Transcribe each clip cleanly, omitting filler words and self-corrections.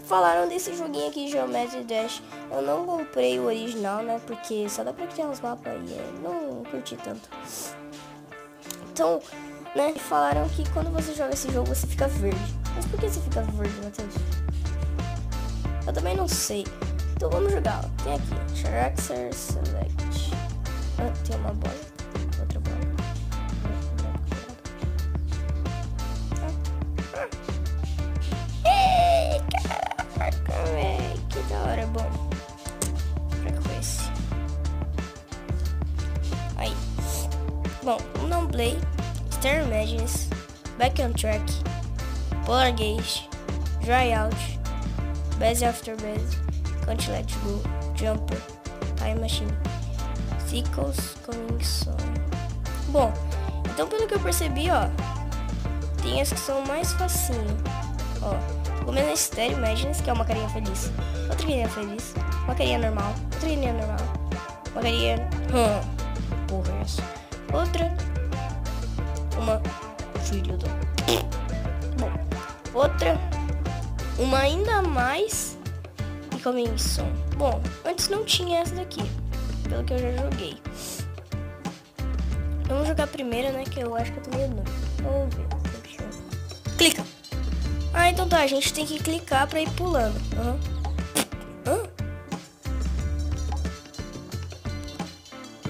falaram desse joguinho aqui, Geometry Dash. Eu não comprei o original, né? Porque só dá pra criar uns mapas aí. Não curti tanto. Então, né? Falaram que quando você joga esse jogo, você fica verde. Mas por que você fica verde, Matheus? Eu também não sei. Então vamos jogar. Ó. Tem aqui. Character Select. Tem uma bola. Outra bola. Caraca, véi. Que da hora. Bom. Pra que foi esse? Aí. Bom, não play. Star Imagines. Back on Track. Polar Gauge. Dry Out. Base After Base. Can't Let Go. Jumper. Time Machine. Cycles Coming Soon. Bom, então pelo que eu percebi, ó, tem as que são mais facinho. Ó, começa a Star Imagines, que é uma carinha feliz. Outra carinha feliz. Uma carinha normal. Outra carinha normal. Uma carinha... porra, é essa. Outra... uma... filho do... Bom, outra... uma ainda mais... e Coming Soon. Bom, antes não tinha essa daqui. Pelo que eu já joguei. Vamos jogar a primeira, né? Que eu acho que eu tô meio novo. Vamos ver. Clica! Ah, então tá. A gente tem que clicar pra ir pulando.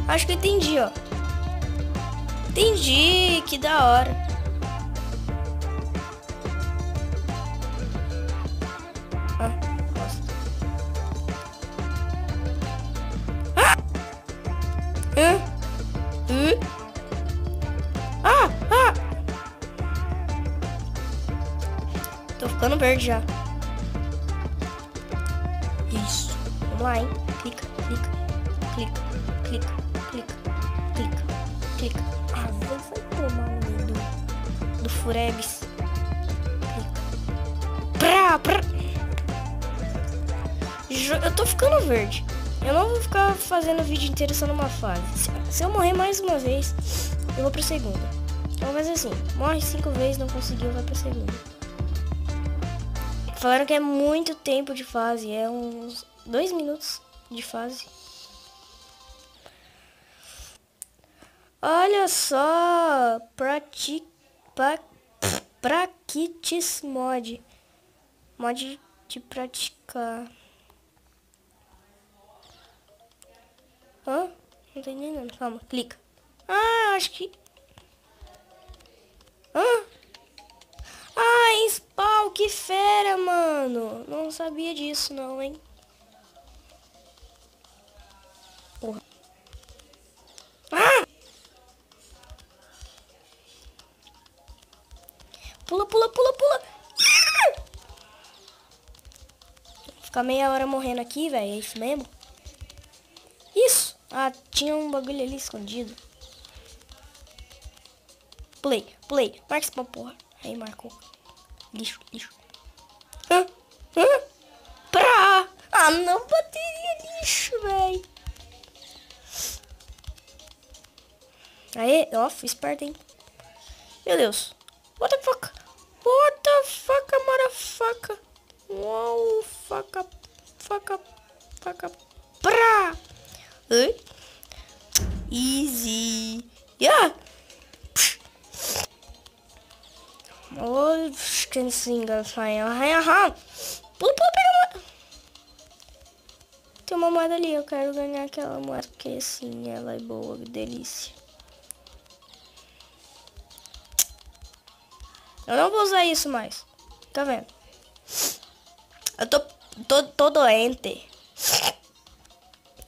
Acho que eu entendi, ó. Entendi! Que da hora. Nossa. Tô ficando verde já. Isso. Vamos lá, hein? Clica, clica, clica, clica, clica, clica, clica. Ah, vai tomar no meio do Furebs. Clica. Eu tô ficando verde. Eu não vou ficar fazendo o vídeo inteiro só numa fase. Se eu morrer mais uma vez, eu vou pra segunda. Então vai fazer assim. Morre 5 vezes, não conseguiu, vai pra segunda. Falaram que é muito tempo de fase. É uns 2 minutos de fase. Olha só. Practice Mod. Mod de praticar. Não tô entendendo. Calma, clica. Ah, acho que... Spawn, que fera, mano. Não sabia disso, não, hein. Porra. Pula, pula, pula, pula. Vou ficar meia hora morrendo aqui, velho. É isso mesmo? Isso. Ah, tinha um bagulho ali escondido. Play. Marca esse porra. Aí, marcou. Lixo. Ah, não, bateria lixo, velho. Aê, ó, fui esperto, hein. Meu Deus. What the fuck, motherfucker. Wow, fuck up. Easy. Yeah. Oh, can single fire. Pula, pega uma... Tem uma moeda ali, eu quero ganhar aquela moeda, porque assim, ela é boa, delícia. Eu não vou usar isso mais. Tá vendo? Eu tô doente.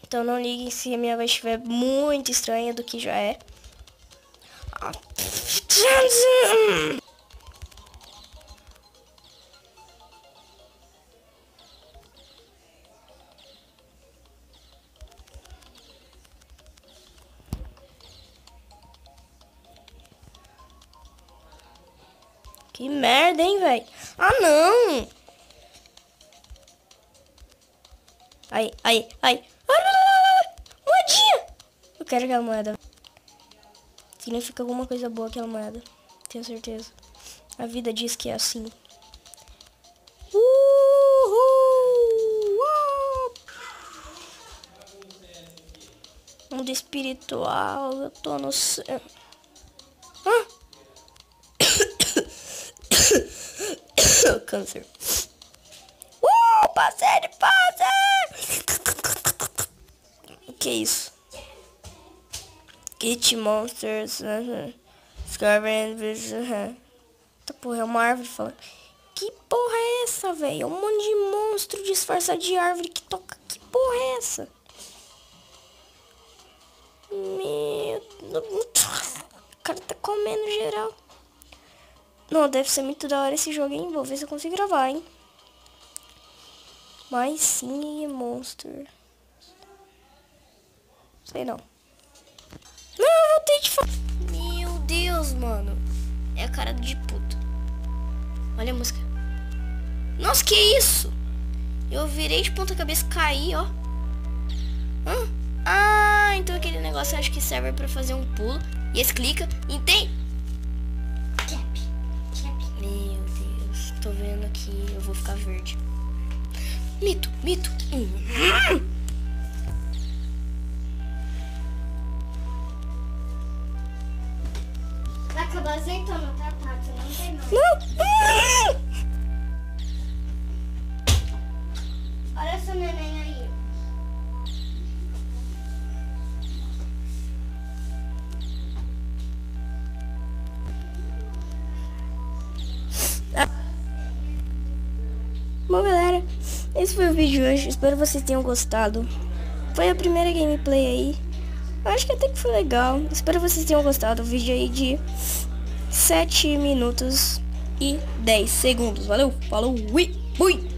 Então não ligue se a minha voz estiver muito estranha do que já é. Que merda, hein, velho? Ah, não! Aí. Moedinha! Eu quero aquela moeda. Significa alguma coisa boa aquela moeda. Tenho certeza. A vida diz que é assim. Uhul! espiritual, eu tô no céu. Câncer. Passei de fase! Que isso? Kit Monsters. Tá porra, é uma árvore falando. Que porra é essa, velho? É um monte de monstro disfarçado de árvore que toca. Que porra é essa? Meu... O cara tá comendo geral. Não, deve ser muito da hora esse jogo, hein? Vou ver se eu consigo gravar, hein? Mas sim, Monster. Sei não. Não, eu vou ter de falar. Meu Deus, mano. É a cara de puta. Olha a música. Nossa, que isso? Eu virei de ponta cabeça, caí, ó. Ah, então aquele negócio acho que serve pra fazer um pulo. E esse clica, entende? Meu Deus, tô vendo aqui, eu vou ficar verde. Mito. Vai acabar azeitona, tá, Pato? Não tem não. Olha essa neném aí. Bom, galera, esse foi o vídeo de hoje. Espero que vocês tenham gostado. Foi a primeira gameplay aí. Eu acho que até que foi legal. Espero que vocês tenham gostado. O vídeo aí de 7 minutos e 10 segundos. Valeu, falou, fui!